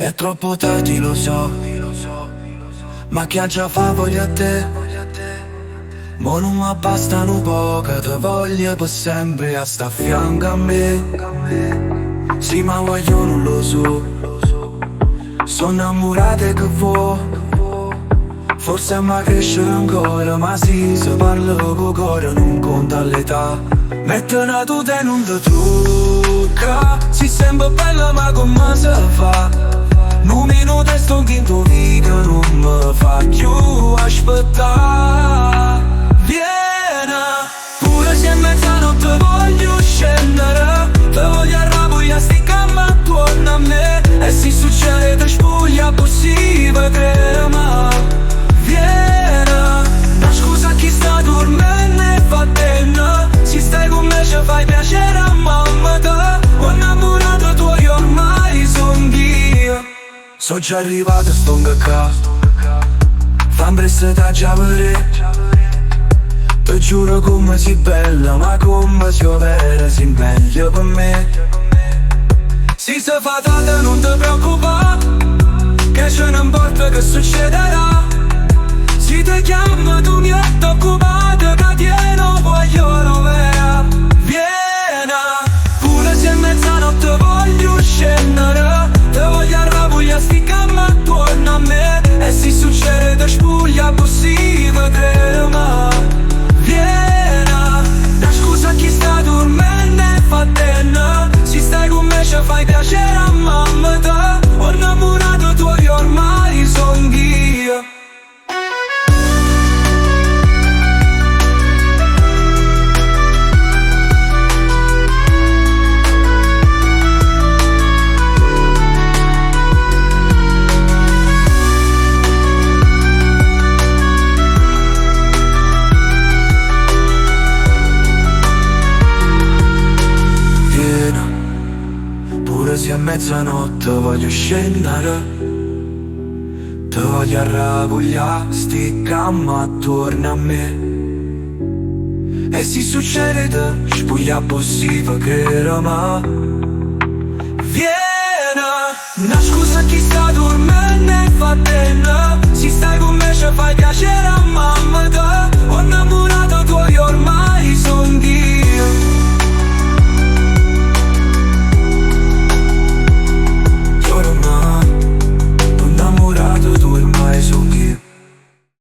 È troppo tardi, lo so, ma che già fa voglia a te. Ma non mi bastano poco, te voglio per sempre a sta a fianco a me. Sì, ma voglio non lo so, sono innamorate che vuoi. Forse mi cresce ancora, ma sì, se parlo con cuore non conta l'età. Mette una tuta e non ti trucca, si sembra bella ma come si fa? Un minuto e sto in quinto video, non mi fa più aspettare. Vieni, pure se è mezzanotte voglio scendere, te voglio arrabbiare, sti cammi attorno a me. E se succede ti spuglia possibile, crema. Vieni, ma scusa chi sta dormendo e fa bene. Se stai con me ci fai piacere a mamma te. Ho innamorato tuoi ormai son io. So già arrivato sto qua, fammi prestare già vedere. Ti giuro come sei bella, ma come sei vera, sei meglio per me. Se si fa tardi non ti preoccupare, che ce ne importa che succederà. Se ti chiamo tu mi hai occupato, che ti non voglio novera. Vieni, pure se è mezzanotte voglio scendere, te voglio arrabbiare, sti cammi attorno a me. E se succede ti spuglia possibile, crema. Vieni, da scusa chi sta dormendo e fa bene. Se stai con me ci fai piacere a mamma te. Ho innamorato tuoi ormai son io. Se a mezzanotte voglio scendere, te voglio arrabbiare, sti cammi attorno a me. E se succede te spuglia possibile che ma vieni, una scusa chi sta dormendo e fa bene. Se stai con me ci fai piacere a mamma te. Ho